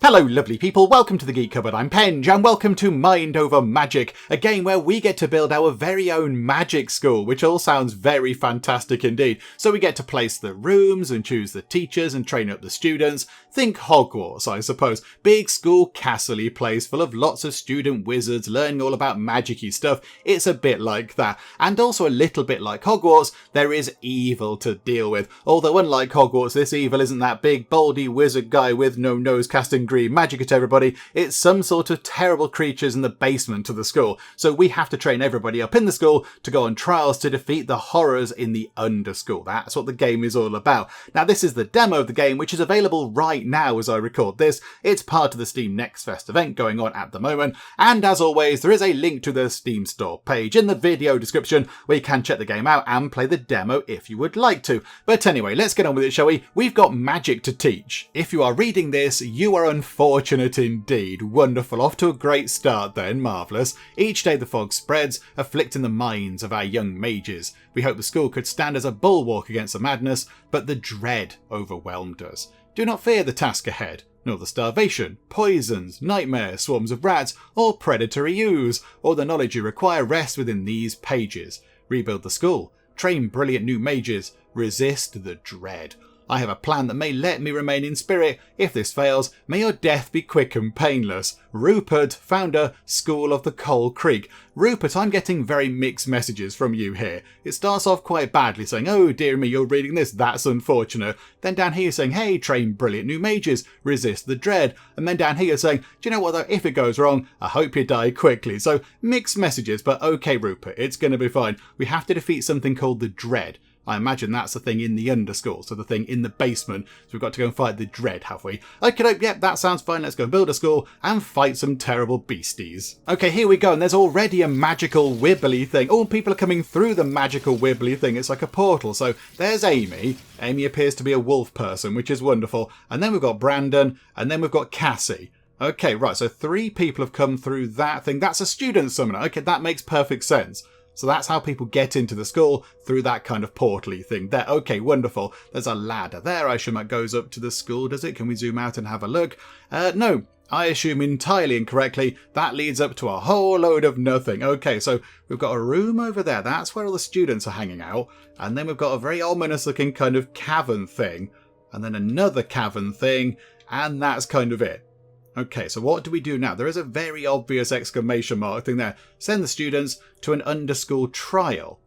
Hello lovely people, welcome to the Geek Cupboard, I'm Penge, and welcome to Mind Over Magic, a game where we get to build our very own magic school, which all sounds very fantastic indeed. So we get to place the rooms and choose the teachers and train up the students. Think Hogwarts, I suppose. Big school castle-y place full of lots of student wizards learning all about magic-y stuff. It's a bit like that. And also a little bit like Hogwarts, there is evil to deal with. Although unlike Hogwarts, this evil isn't that big, baldy wizard guy with no nose casting green magic at everybody. It's some sort of terrible creatures in the basement of the school. So we have to train everybody up in the school to go on trials to defeat the horrors in the underschool. That's what the game is all about. Now this is the demo of the game, which is available right now as I record this. It's part of the Steam Next Fest event going on at the moment. And as always, there is a link to the Steam store page in the video description where you can check the game out and play the demo if you would like to. But anyway, let's get on with it, shall we? We've got magic to teach. If you are reading this, you are unfortunate indeed. Wonderful. Off to a great start then. Marvellous. Each day the fog spreads, afflicting the minds of our young mages. We hope the school could stand as a bulwark against the madness, but the dread overwhelmed us. Do not fear the task ahead, nor the starvation, poisons, nightmares, swarms of rats, or predatory ooze. All the knowledge you require rests within these pages. Rebuild the school. Train brilliant new mages. Resist the dread. I have a plan that may let me remain in spirit. If this fails, may your death be quick and painless. Rupert, founder, School of the Coal Creek. Rupert, I'm getting very mixed messages from you here. It starts off quite badly, saying, oh dear me, you're reading this, that's unfortunate. Then down here saying, hey, train brilliant new mages, resist the dread. And then down here saying, do you know what though, if it goes wrong, I hope you die quickly. So mixed messages, but okay Rupert, it's going to be fine. We have to defeat something called the dread. I imagine that's the thing in the underschool, so the thing in the basement. So we've got to go and fight the dread, have we? Okay, yep, that sounds fine. Let's go build a school and fight some terrible beasties. Okay, here we go. And there's already a magical wibbly thing. Oh, people are coming through the magical wibbly thing. It's like a portal. So there's Amy. Amy appears to be a wolf person, which is wonderful. And then we've got Brandon. And then we've got Cassie. Okay, right. So 3 people have come through that thing. That's a student summoner. Okay, that makes perfect sense. So that's how people get into the school, through that kind of portal-y thing there. Okay, wonderful. There's a ladder there. I assume that goes up to the school, does it? Can we zoom out and have a look? No, I assume entirely incorrectly. That leads up to a whole load of nothing. Okay, so we've got a room over there. That's where all the students are hanging out. And then we've got a very ominous-looking kind of cavern thing. And then another cavern thing. And that's kind of it. Okay, so what do we do now? There is a very obvious exclamation mark thing there. Send the students to an underschool trial.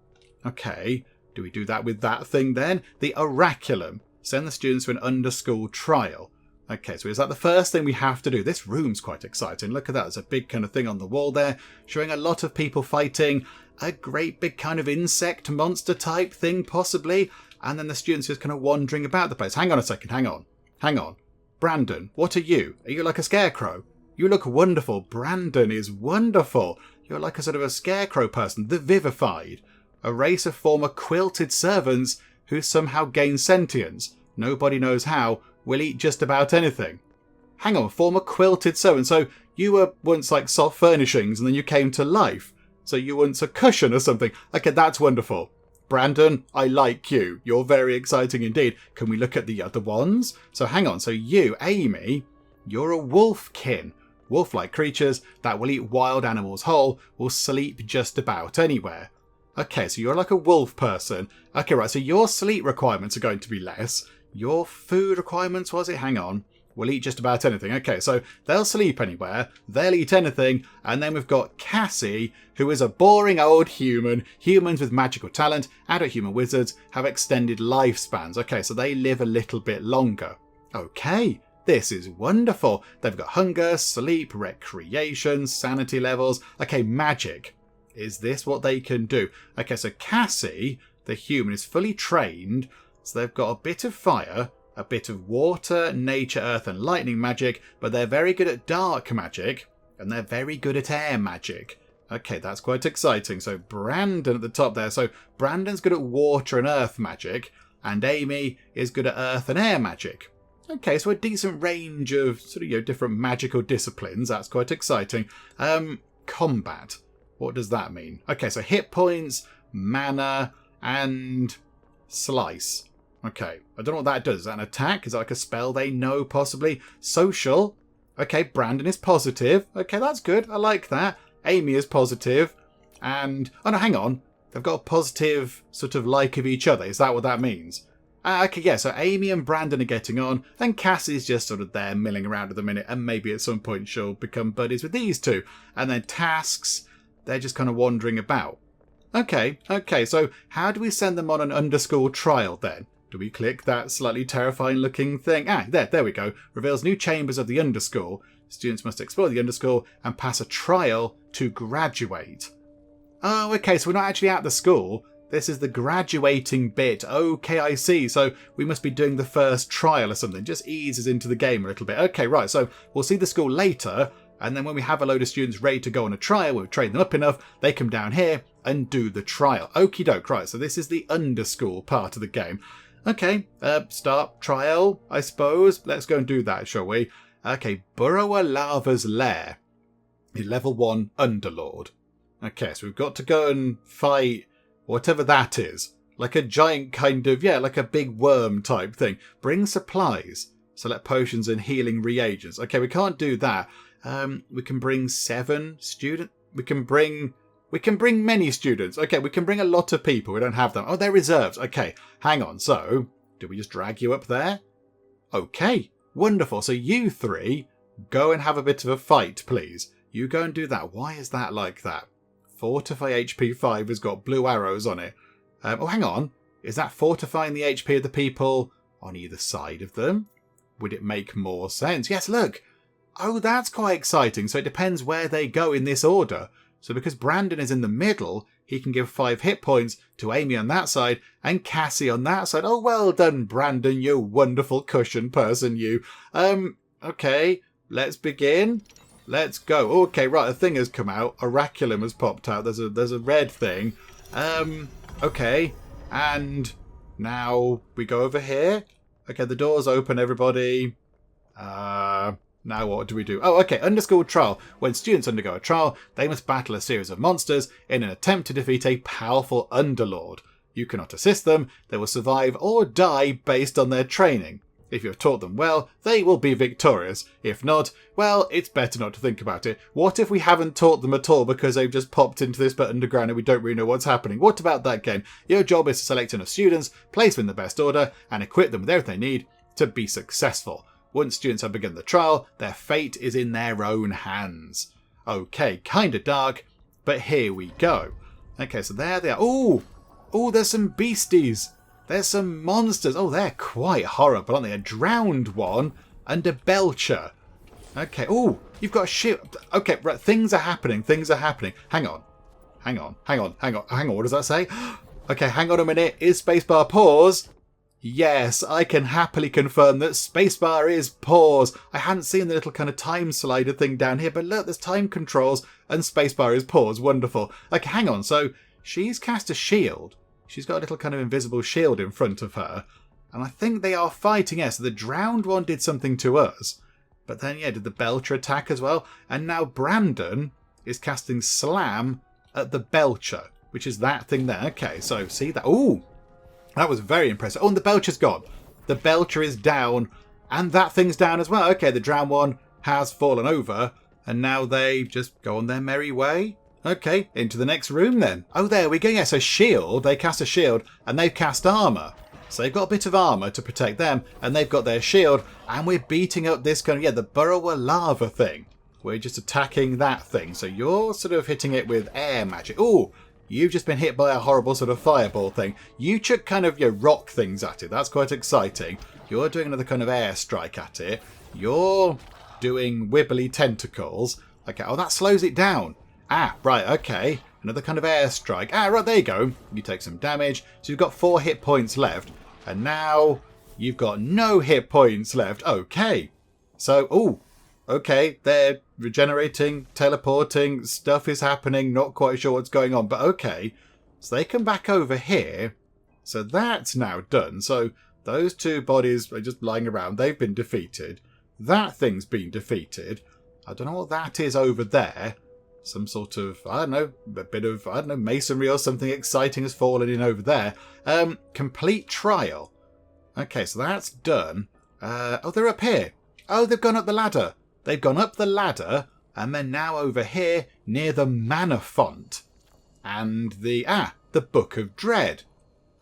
Okay, do we do that with that thing then? The oraculum. Send the students to an underschool trial. Okay, so is that the first thing we have to do? This room's quite exciting. Look at that. There's a big kind of thing on the wall there, showing a lot of people fighting a great big kind of insect monster type thing, possibly. And then the students just kind of wandering about the place. Hang on a second. Hang on. Brandon, what are you? Are you like a scarecrow? You look wonderful. Brandon is wonderful. You're like a sort of a scarecrow person, the vivified. A race of former quilted servants who somehow gain sentience. Nobody knows how. Will eat just about anything. Hang on, former quilted servants. So you were once like soft furnishings and then you came to life. So you were once a cushion or something. Okay, that's wonderful. Brandon, I like you. You're very exciting indeed. Can we look at the other ones? So hang on. So you, Amy, you're a wolfkin. Wolf-like creatures that will eat wild animals whole, will sleep just about anywhere. Okay, so you're like a wolf person. Okay, right. So your sleep requirements are going to be less. Your food requirements, was it? Hang on. Will eat just about anything. Okay, so they'll sleep anywhere, they'll eat anything, and then we've got Cassie, who is a boring old human. Humans with magical talent, adult human wizards, have extended lifespans. Okay, so they live a little bit longer. Okay, this is wonderful. They've got hunger, sleep, recreation, sanity levels. Okay, magic. Is this what they can do? Okay, so Cassie, the human, is fully trained, so they've got a bit of fire, a bit of water, nature, earth and lightning magic, but they're very good at dark magic, and they're very good at air magic. Okay, that's quite exciting. So Brandon at the top there. So Brandon's good at water and earth magic, and Amy is good at earth and air magic. Okay, so a decent range of sort of, different magical disciplines. That's quite exciting. Combat. What does that mean? Okay, so hit points, mana, and slice. Okay, I don't know what that does. Is that an attack? Is that like a spell they know, possibly? Social. Okay, Brandon is positive. Okay, that's good. I like that. Amy is positive. And, oh no, hang on. They've got a positive sort of like of each other. Is that what that means? Okay, yeah, so Amy and Brandon are getting on, and Cassie's just sort of there milling around at the minute, and maybe at some point she'll become buddies with these two. And then tasks, they're just kind of wandering about. Okay, so how do we send them on an underschool trial then? Do we click that slightly terrifying looking thing? There we go. Reveals new chambers of the underschool. Students must explore the underschool and pass a trial to graduate. Oh, okay, so we're not actually at the school. This is the graduating bit. Okay, I see. So we must be doing the first trial or something. Just eases into the game a little bit. Okay, right. So we'll see the school later. And then when we have a load of students ready to go on a trial, we've trained them up enough, they come down here and do the trial. Okie doke. Right. So this is the underschool part of the game. Okay. Start trial, I suppose. Let's go and do that, shall we? Okay. Burrower Lava's Lair. Level 1 Underlord. Okay. So we've got to go and fight whatever that is. Like a giant kind of, like a big worm type thing. Bring supplies. Select potions and healing reagents. Okay, we can't do that. We can bring 7 students. We can bring many students. Okay, we can bring a lot of people. We don't have them. Oh, they're reserves. Okay, hang on. So, do we just drag you up there? Okay, wonderful. So you 3, go and have a bit of a fight, please. You go and do that. Why is that like that? Fortify HP 5 has got blue arrows on it. Oh, hang on. Is that fortifying the HP of the people on either side of them? Would it make more sense? Yes, look. Oh, that's quite exciting. So it depends where they go in this order. So because Brandon is in the middle, he can give 5 hit points to Amy on that side and Cassie on that side. Oh, well done, Brandon, you wonderful cushion person, you. Okay, let's begin. Let's go. Okay, right, a thing has come out. Oraculum has popped out. There's a red thing. Okay, and now we go over here. Okay, the door's open, everybody. Now what do we do? Oh, okay, underschool trial. When students undergo a trial, they must battle a series of monsters in an attempt to defeat a powerful underlord. You cannot assist them. They will survive or die based on their training. If you have taught them well, they will be victorious. If not, well, it's better not to think about it. What if we haven't taught them at all because they've just popped into this bit underground and we don't really know what's happening? What about that game? Your job is to select enough students, place them in the best order, and equip them with everything they need to be successful. Once students have begun the trial, their fate is in their own hands. Okay, kinda dark, but here we go. Okay, so there they are. Oh, there's some beasties. There's some monsters. Oh, they're quite horrible, aren't they? A drowned one and a belcher. Okay. Oh, you've got a shield. Okay, right. Things are happening. Hang on. What does that say? Okay, hang on a minute. Is spacebar pause? Yes, I can happily confirm that spacebar is pause. I hadn't seen the little kind of time slider thing down here, but look, there's time controls and spacebar is pause. Wonderful. Okay, hang on. So she's cast a shield. She's got a little kind of invisible shield in front of her. And I think they are fighting. Yes, the drowned one did something to us. But then, did the Belcher attack as well? And now Brandon is casting Slam at the Belcher, which is that thing there. Okay, so see that? Ooh, that was very impressive. Oh, and the Belcher's gone. The Belcher is down. And that thing's down as well. Okay, the drowned one has fallen over. And now they just go on their merry way. Okay, into the next room then. Oh, there we go. Yeah, so shield. They cast a shield and they've cast armour. So they've got a bit of armour to protect them and they've got their shield. And we're beating up this kind of, the burrower lava thing. We're just attacking that thing. So you're sort of hitting it with air magic. Oh, you've just been hit by a horrible sort of fireball thing. You chuck kind of your rock things at it. That's quite exciting. You're doing another kind of air strike at it. You're doing wibbly tentacles. Okay, oh, that slows it down. Ah, right, okay. Another kind of airstrike. Ah, right, there you go. You take some damage. So you've got 4 hit points left. And now you've got no hit points left. Okay. So, okay. They're regenerating, teleporting. Stuff is happening. Not quite sure what's going on, but okay. So they come back over here. So that's now done. So those 2 bodies are just lying around. They've been defeated. That thing's been defeated. I don't know what that is over there. Some sort of, I don't know, a bit of, I don't know, masonry or something exciting has fallen in over there. Complete trial. Okay, so that's done. Oh, they're up here. Oh, they've gone up the ladder. they've gone up the ladder and they're now over here near the mana font and the Book of Dread.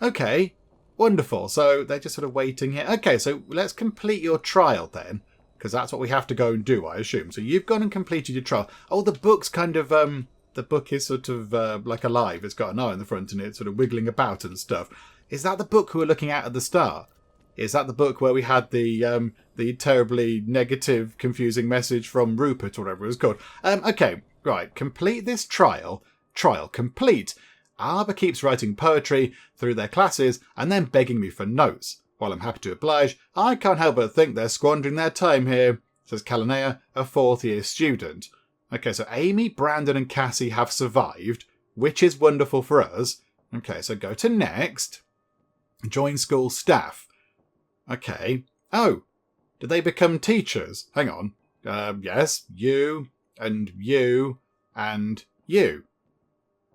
Okay, wonderful. So they're just sort of waiting here. Okay, so let's complete your trial then, because that's what we have to go and do, I assume. So you've gone and completed your trial. Oh, the book's kind of, the book is sort of like alive. It's got an eye in the front and it's sort of wiggling about and stuff. Is that the book we were looking at the start? Is that the book where we had the terribly negative, confusing message from Rupert or whatever it was called? Okay, right. Complete this trial. Trial complete. Arbor keeps writing poetry through their classes and then begging me for notes. While I'm happy to oblige, I can't help but think they're squandering their time here, says Kalanea, a 4th-year student. Okay, so Amy, Brandon and Cassie have survived, which is wonderful for us. Okay, so go to next. Join school staff. Okay. Oh, did they become teachers? Hang on. Yes, you, and you, and you.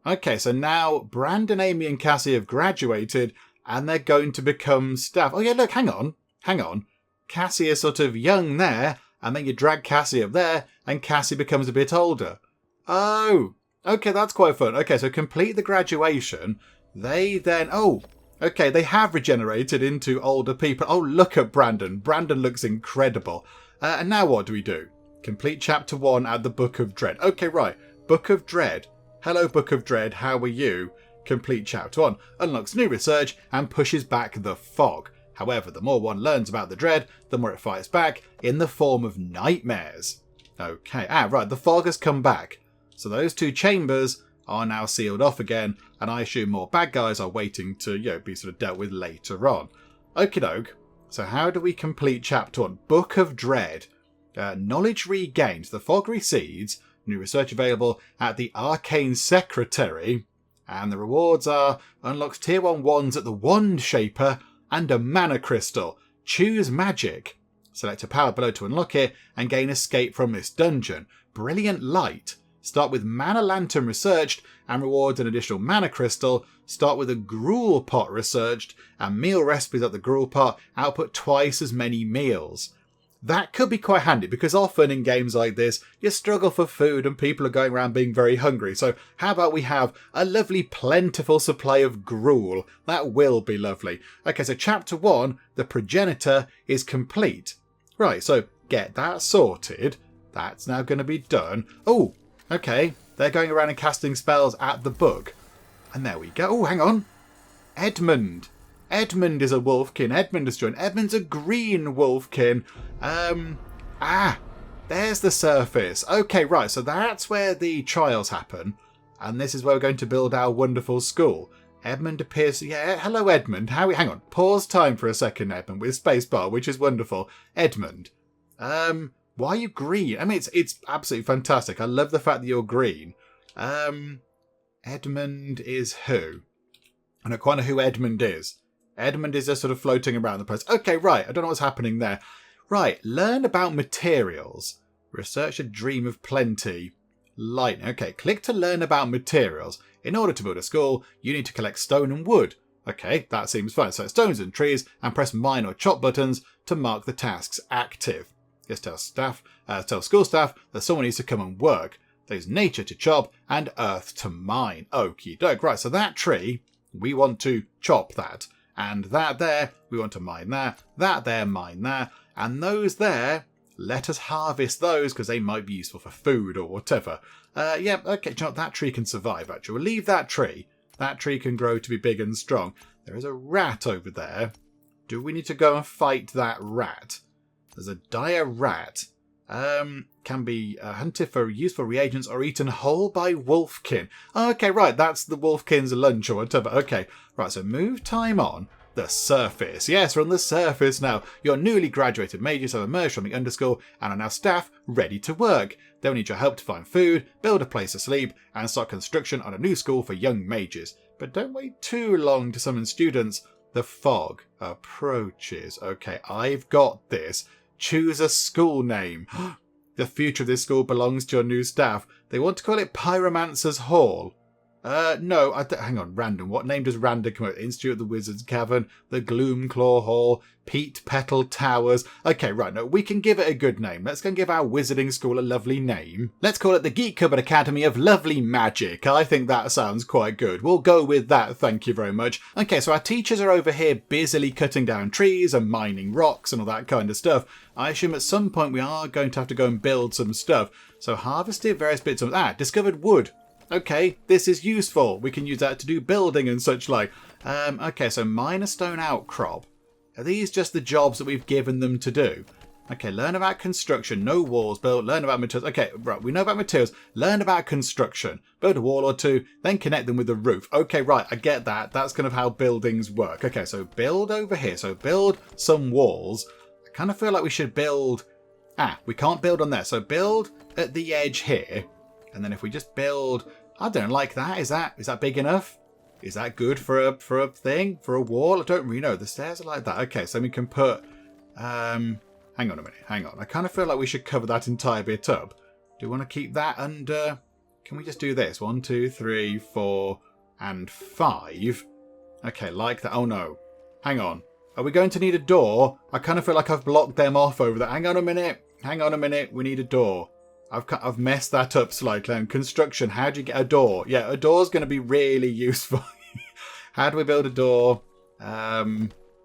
Okay, so now Brandon, Amy and Cassie have graduated and they're going to become staff. Oh yeah, look, hang on. Cassie is sort of young there, and then you drag Cassie up there and Cassie becomes a bit older. Oh, okay, that's quite fun. Okay, so complete the graduation. They then, okay, they have regenerated into older people. Oh, look at Brandon. Brandon looks incredible. And now what do we do? Complete chapter 1 at the Book of Dread. Okay, right. Book of Dread. Hello, Book of Dread. How are you? Complete chapter 1. Unlocks new research and pushes back the fog. However, the more one learns about the dread, the more it fights back in the form of nightmares. Okay. Right. The fog has come back. So those 2 chambers are now sealed off again, and I assume more bad guys are waiting to, be sort of dealt with later on. Okie doke. So how do we complete chapter 1? Book of Dread. Knowledge regained. The fog recedes. New research available at the Arcane Secretary. And the rewards are unlocks tier 1 wands at the Wand Shaper and a mana crystal. Choose magic. Select a power below to unlock it and gain escape from this dungeon. Brilliant light. Start with Mana Lantern researched and rewards an additional mana crystal. Start with a gruel pot researched and meal recipes at the gruel pot output twice as many meals. That could be quite handy because often in games like this, you struggle for food and people are going around being very hungry. So how about we have a lovely plentiful supply of gruel? That will be lovely. Okay, so chapter 1, the progenitor, is complete. Right, so get that sorted. That's now going to be done. Oh, okay. They're going around and casting spells at the book. And there we go. Oh, hang on. Edmund. Edmund is a wolfkin. Edmund has joined. Edmund's a green wolfkin. There's the surface. Okay, right. So that's where the trials happen. And this is where we're going to build our wonderful school. Edmund appears... Yeah, hello, Edmund. Hang on. Pause time for a second, Edmund, with spacebar, which is wonderful. Edmund. Why are you green? I mean, it's absolutely fantastic. I love the fact that you're green. Edmund is who? I don't quite know who Edmund is. Edmund is just sort of floating around the place. Okay, right. I don't know what's happening there. Right. Learn about materials. Research a dream of plenty. Lightning. Okay, click to learn about materials. In order to build a school, you need to collect stone and wood. Okay, that seems fine. So stones and trees, and press mine or chop buttons to mark the tasks active. Just tell school staff that someone needs to come and work. There's nature to chop and earth to mine. Okie doke. Right, so that tree, we want to chop that. And that there, we want to mine that. That there, mine that. And those there, let us harvest those because they might be useful for food or whatever. Okay, do you know what? That tree can survive, actually. We'll leave that tree. That tree can grow to be big and strong. There is a rat over there. Do we need to go and fight that rat? There's a dire rat. Can be hunted for useful reagents or eaten whole by wolfkin. Okay, right, that's the wolfkin's lunch or whatever. Okay, right, so move time on. The surface. Yes, we're on the surface now. Your newly graduated mages have emerged from the underschool and are now staff ready to work. They'll need your help to find food, build a place to sleep, and start construction on a new school for young mages. But don't wait too long to summon students. The fog approaches. Okay, I've got this. Choose a school name. The future of this school belongs to your new staff. They want to call it Pyromancer's Hall. No, hang on, random. What name does random come out? Institute of the Wizard's Cavern, the Gloomclaw Hall, Peat Petal Towers. Okay, right, no, we can give it a good name. Let's go and give our wizarding school a lovely name. Let's call it the Geek Cupboard Academy of Lovely Magic. I think that sounds quite good. We'll go with that, thank you very much. Okay, so our teachers are over here busily cutting down trees and mining rocks and all that kind of stuff. I assume at some point we are going to have to go and build some stuff. So harvested various bits of... discovered wood. Okay, this is useful. We can use that to do building and such like. Okay, so mine a stone outcrop. Are these just the jobs that we've given them to do? Okay, learn about construction. No walls built. Learn about materials. Okay, right, we know about materials. Learn about construction. Build a wall or two, then connect them with the roof. Okay, right, I get that. That's kind of how buildings work. Okay, so build over here. So build some walls. I kind of feel like we should build... we can't build on there. So build at the edge here. And then if we just build... I don't like that. Is that big enough? Is that good for a thing? For a wall? I don't really know. The stairs are like that. Okay, so we can put... hang on a minute. Hang on. I kind of feel like we should cover that entire bit up. Do we want to keep that under... Can we just do this? 1, 2, 3, 4, and 5. Okay, like that. Oh, no. Hang on. Are we going to need a door? I kind of feel like I've blocked them off over there. Hang on a minute. Hang on a minute. We need a door. I've messed that up slightly. And construction, how do you get a door? Yeah, a door's going to be really useful. How do we build a door? I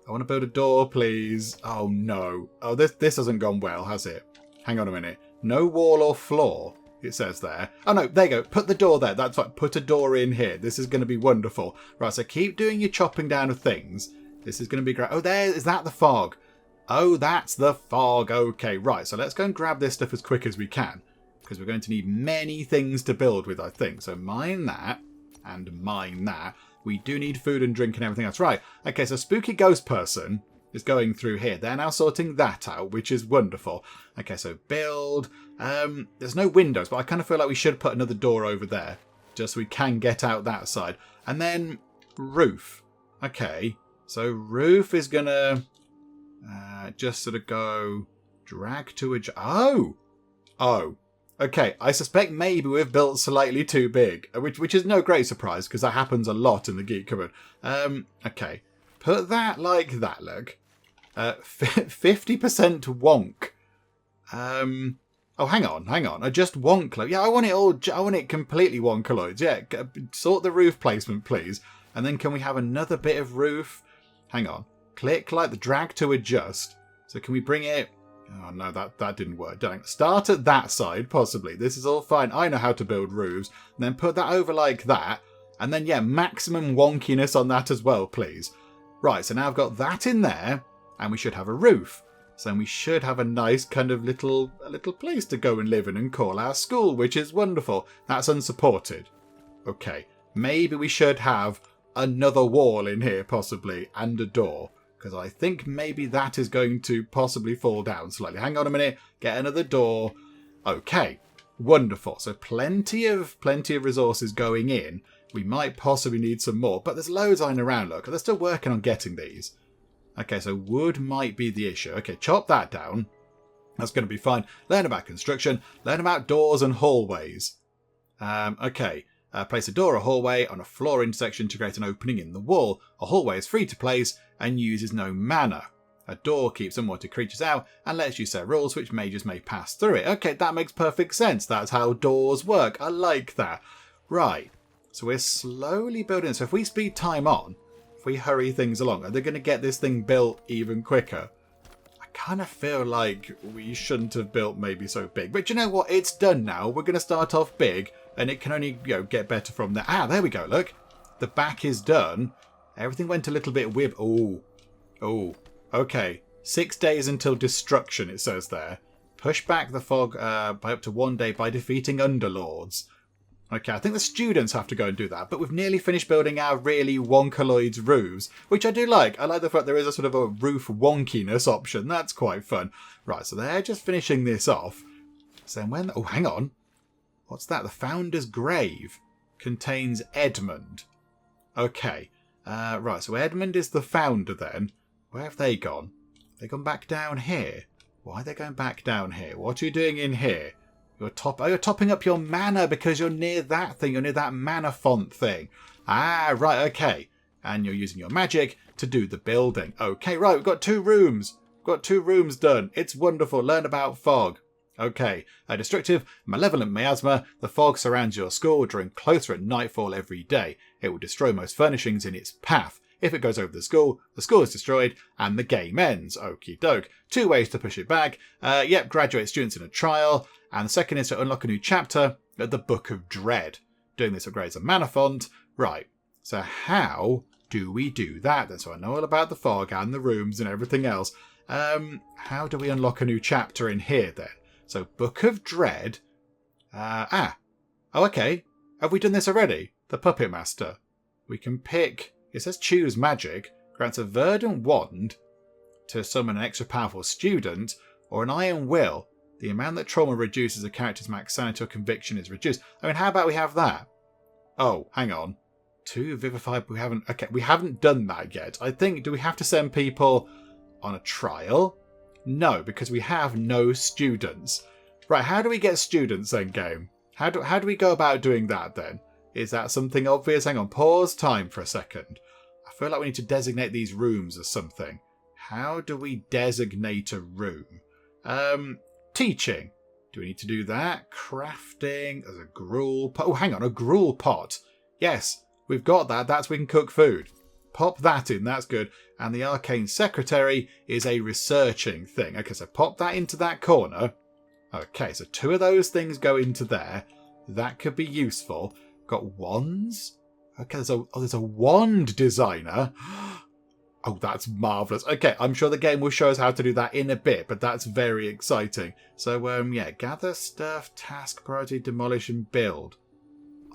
want to build a door, please. Oh, no. Oh, this hasn't gone well, has it? Hang on a minute. No wall or floor, it says there. Oh, no, there you go. Put the door there. That's right. Put a door in here. This is going to be wonderful. Right, so keep doing your chopping down of things. This is going to be great. Oh, is that the fog? Oh, that's the fog. Okay, right. So let's go and grab this stuff as quick as we can. Because we're going to need many things to build with, I think. So mine that and mine that. We do need food and drink and everything else. Right. Okay, so Spooky Ghost Person is going through here. They're now sorting that out, which is wonderful. Okay, so build. There's no windows, but I kind of feel like we should put another door over there. Just so we can get out that side. And then roof. Okay, so roof is going to just sort of go drag to a... Oh. Okay, I suspect maybe we've built slightly too big, which is no great surprise because that happens a lot in the Geek Cupboard. Okay, put that like that, look. 50% wonk. Oh, hang on. I just wonk. Yeah, I want it completely wonkaloids. Yeah, sort the roof placement, please. And then can we have another bit of roof? Hang on. Click like the drag to adjust. So can we bring it... Oh, no, that didn't work. Don't. Start at that side, possibly. This is all fine. I know how to build roofs. And then put that over like that. And then, yeah, maximum wonkiness on that as well, please. Right, so now I've got that in there. And we should have a roof. So then we should have a nice kind of little place to go and live in and call our school, which is wonderful. That's unsupported. Okay, maybe we should have another wall in here, possibly, and a door. Because I think maybe that is going to possibly fall down slightly. Hang on a minute. Get another door. Okay. Wonderful. So plenty of resources going in. We might possibly need some more. But there's loads lying around, look. They're still working on getting these. Okay, so wood might be the issue. Okay, chop that down. That's going to be fine. Learn about construction. Learn about doors and hallways. Okay. Place a door or hallway on a floor intersection to create an opening in the wall. A hallway is free to place and uses no mana. A door keeps unwanted creatures out and lets you set rules which mages may pass through it. Okay, that makes perfect sense. That's how doors work. I like that. Right. So we're slowly building. So if we speed time on, if we hurry things along, are they going to get this thing built even quicker? I kind of feel like we shouldn't have built maybe so big. But you know what? It's done now. We're going to start off big. And it can only, get better from there. There we go, look. The back is done. Everything went a little bit weird. Oh. Okay. 6 days until destruction, it says there. Push back the fog by up to 1 day by defeating underlords. Okay, I think the students have to go and do that. But we've nearly finished building our really wonkaloids roofs, which I do like. I like the fact there is a sort of a roof wonkiness option. That's quite fun. Right, so they're just finishing this off. So when... Oh, hang on. What's that? The Founder's Grave contains Edmund. Okay. Right, so Edmund is the founder then. Where have they gone? They gone back down here. Why are they going back down here? What are you doing in here? You're topping up your mana because you're near that thing. You're near that mana font thing. Ah, right, okay. And you're using your magic to do the building. Okay, right, we've got 2 rooms. We've got 2 rooms done. It's wonderful. Learn about fog. Okay, a destructive, malevolent miasma. The fog surrounds your school, drawing closer at nightfall every day. It will destroy most furnishings in its path. If it goes over the school is destroyed, and the game ends. Okie doke. 2 ways to push it back. Yep, graduate students in a trial. And the second is to unlock a new chapter at the Book of Dread. Doing this upgrades a mana font. Right, so how do we do that then? So I know all about the fog and the rooms and everything else. How do we unlock a new chapter in here then? So Book of Dread. Oh, okay. Have we done this already? The Puppet Master. We can pick... It says choose magic. Grants a verdant wand to summon an extra powerful student, or an iron will. The amount that trauma reduces a character's max sanity or conviction is reduced. I mean, how about we have that? Oh, hang on. 2 vivify, we haven't done that yet. I think, do we have to send people on a trial? No, because we have no students. Right, how do we get students then, game? How do we go about doing that then? Is that something obvious? Hang on, pause time for a second. I feel like we need to designate these rooms as something. How do we designate a room? Teaching. Do we need to do that? Crafting. There's a gruel pot. Oh, hang on, a gruel pot. Yes, we've got that. That's we can cook food. Pop that in. That's good. And the arcane secretary is a researching thing. Okay, so pop that into that corner. Okay, so 2 of those things go into there. That could be useful. Got wands. Okay, there's a wand designer. Oh, that's marvellous. Okay, I'm sure the game will show us how to do that in a bit, but that's very exciting. So, yeah, gather stuff, task, priority, demolish, and build.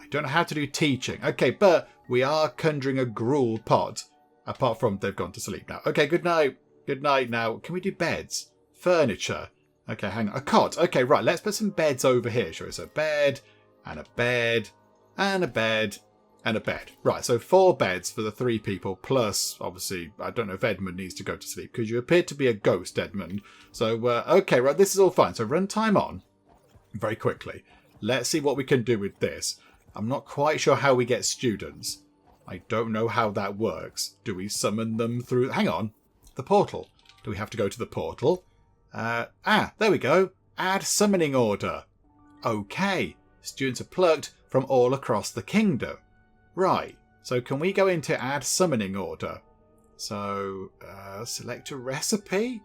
I don't know how to do teaching. Okay, but we are conjuring a gruel pot. Apart from they've gone to sleep now. Okay, good night. Good night now. Can we do beds? Furniture. Okay, hang on. A cot. Okay, right, let's put some beds over here. Sure, it's a bed, and a bed, and a bed, and a bed. Right, so 4 beds for the 3 people, plus, obviously, I don't know if Edmund needs to go to sleep, because you appear to be a ghost, Edmund. So, okay, right, this is all fine. So run time on, very quickly. Let's see what we can do with this. I'm not quite sure how we get students. I don't know how that works. Do we summon them through... Hang on. The portal. Do we have to go to the portal? There we go. Add summoning order. Okay. Students are plucked from all across the kingdom. Right. So can we go into add summoning order? So, select a recipe?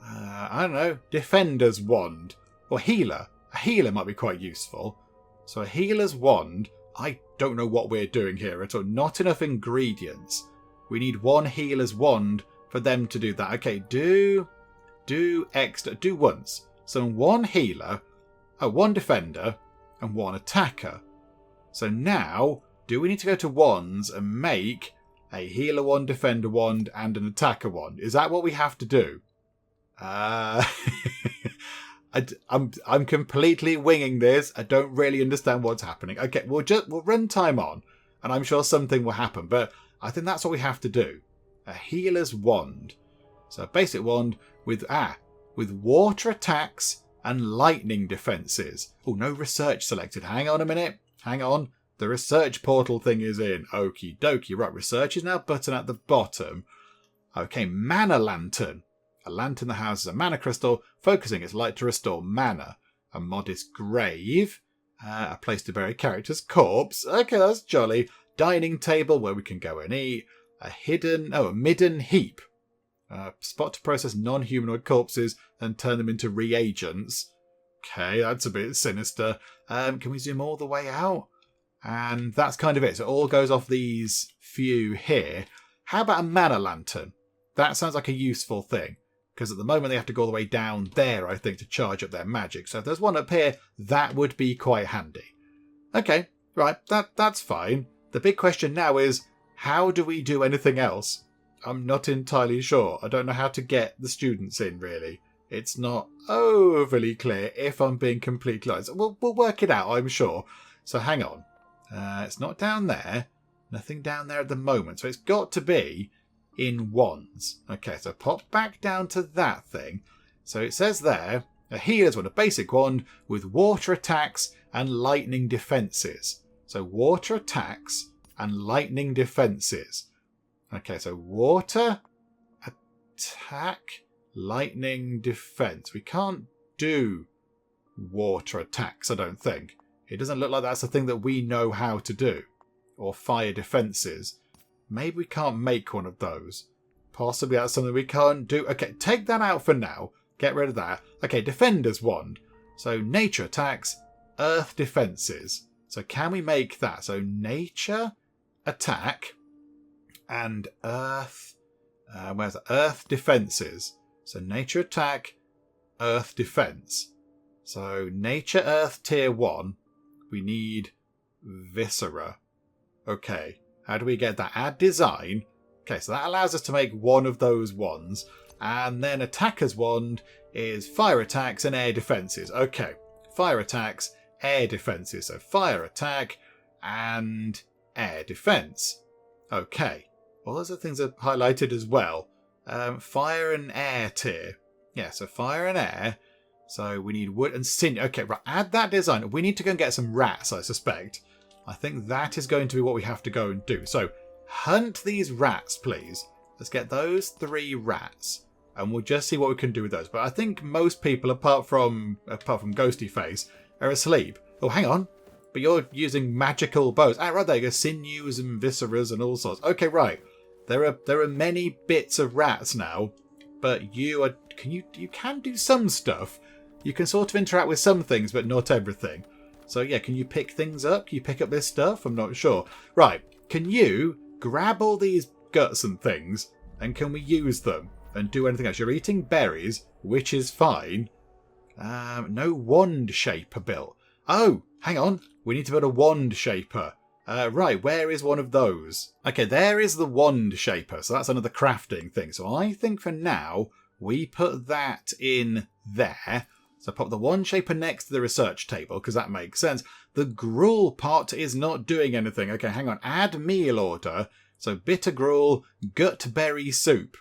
I don't know. Defender's wand. Or healer. A healer might be quite useful. So a healer's wand... I don't know what we're doing here at all. Not enough ingredients. We need 1 healer's wand for them to do that. Okay, do extra. Do once. So 1 healer, 1 defender, and 1 attacker. So now, do we need to go to wands and make a healer wand, defender wand, and an attacker wand? Is that what we have to do? I'm completely winging this. I don't really understand what's happening. Okay, we'll run time on, and I'm sure something will happen. But I think that's what we have to do. A healer's wand. So a basic wand with water attacks and lightning defenses. Oh, no research selected. Hang on a minute. Hang on. The research portal thing is in. Okie dokie. Right, research is now button at the bottom. Okay, mana lantern. A lantern that houses a mana crystal, focusing its light to restore mana. A modest grave. A place to bury a character's corpse. Okay, that's jolly. Dining table where we can go and eat. A midden heap. Spot to process non-humanoid corpses and turn them into reagents. Okay, that's a bit sinister. Can we zoom all the way out? And that's kind of it. So it all goes off these few here. How about a mana lantern? That sounds like a useful thing. Because at the moment they have to go all the way down there, I think, to charge up their magic. So if there's one up here, that would be quite handy. Okay, right, that's fine. The big question now is, how do we do anything else? I'm not entirely sure. I don't know how to get the students in, really. It's not overly clear, if I'm being completely honest. We'll work it out, I'm sure. So hang on. It's not down there. Nothing down there at the moment. So it's got to be in wands. Okay, so pop back down to that thing. So it says there, A healer's wand, a basic wand with water attacks and lightning defenses. So water attacks and lightning defenses. Okay, so water, attack, lightning defense. We can't do water attacks, I don't think. It doesn't look like that's a thing that we know how to do. Or fire defenses. Maybe we can't make one of those. Possibly that's something we can't do. Okay, take that out for now. Get rid of that. Okay, defender's wand. So nature attacks, earth defenses. So can we make that? So nature attack and earth. Where's it? Earth defenses. So nature attack, earth defense. So nature earth tier 1. We need viscera. Okay. How do we get that? Add design. Okay, so that allows us to make one of those wands. And then attacker's wand is fire attacks and air defenses. Okay. Fire attacks, air defenses. So fire attack and air defense. Okay. All those other things are highlighted as well. Fire and air tier. Yeah, so fire and air. So we need wood and sinew. Okay, right. Add that design. We need to go and get some rats, I suspect. I think that is going to be what we have to go and do. So hunt these rats, please. Let's get those 3 rats. And we'll just see what we can do with those. But I think most people, apart from Ghosty Face, are asleep. Oh, hang on. But you're using magical bows. Ah, right there you go. Sinews and visceras and all sorts. Okay, right. There are many bits of rats now. But you can do some stuff. You can sort of interact with some things, but not everything. So yeah, can you pick things up? Can you pick up this stuff? I'm not sure. Right. Can you grab all these guts and things? And can we use them? And do anything else? You're eating berries, which is fine. No wand shaper built. Oh, hang on. We need to build a wand shaper. Right, where is one of those? Okay, there is the wand shaper. So that's another crafting thing. So I think for now, we put that in there. So pop the wand shaper next to the research table, because that makes sense. The gruel pot is not doing anything. Okay, hang on. Add meal order. So bitter gruel, gut berry soup.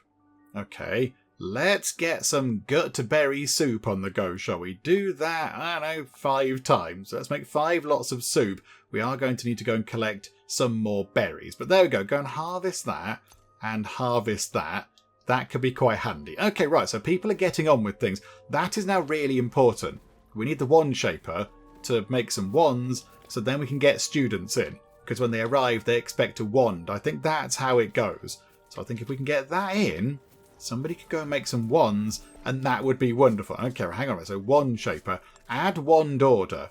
Okay, let's get some gut berry soup on the go, shall we? Do that, I don't know, 5 times. Let's make 5 lots of soup. We are going to need to go and collect some more berries. But there we go. Go and harvest that and harvest that. That could be quite handy. Okay, right, so people are getting on with things. That is now really important. We need the wand shaper to make some wands so then we can get students in. Because when they arrive, they expect a wand. I think that's how it goes. So I think if we can get that in, somebody could go and make some wands, and that would be wonderful. Okay, hang on. So wand shaper, add wand order.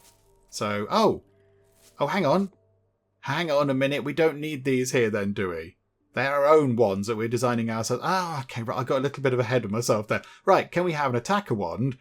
So, oh, hang on. Hang on a minute. We don't need these here then, do we? They're our own wands that we're designing ourselves. Oh, okay, right. I got a little bit of ahead of myself there. Right, can we have an attacker wand?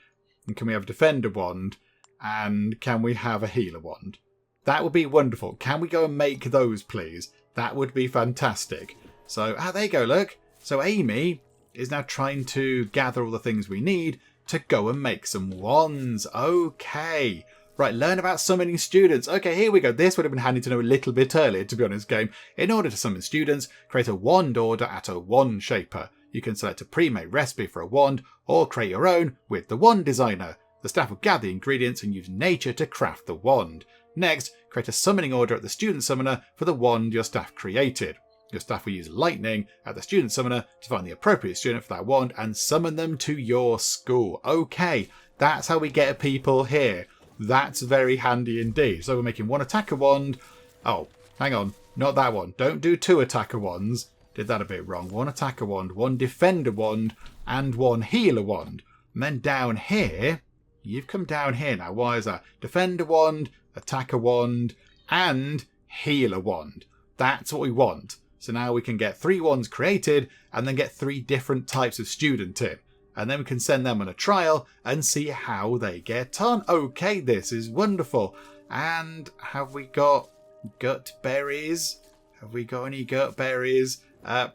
And can we have a defender wand? And can we have a healer wand? That would be wonderful. Can we go and make those, please? That would be fantastic. So, there you go, look. So Amy is now trying to gather all the things we need to go and make some wands. Okay. Right, learn about summoning students. Okay, here we go. This would have been handy to know a little bit earlier, to be honest, game. In order to summon students, create a wand order at a wand shaper. You can select a pre-made recipe for a wand, or create your own with the wand designer. The staff will gather the ingredients and use nature to craft the wand. Next, create a summoning order at the student summoner for the wand your staff created. Your staff will use lightning at the student summoner to find the appropriate student for that wand and summon them to your school. Okay, that's how we get people here. That's very handy indeed. So we're making 1 attacker wand. Oh, hang on. Not that one. Don't do 2 attacker wands. Did that a bit wrong. 1 attacker wand, 1 defender wand, and 1 healer wand. And then down here, you've come down here now. Why is that? Defender wand, attacker wand, and healer wand. That's what we want. So now we can get 3 wands created and then get 3 different types of student in. And then we can send them on a trial and see how they get on. Okay, this is wonderful. And have we got gut berries? Have we got any gut berries?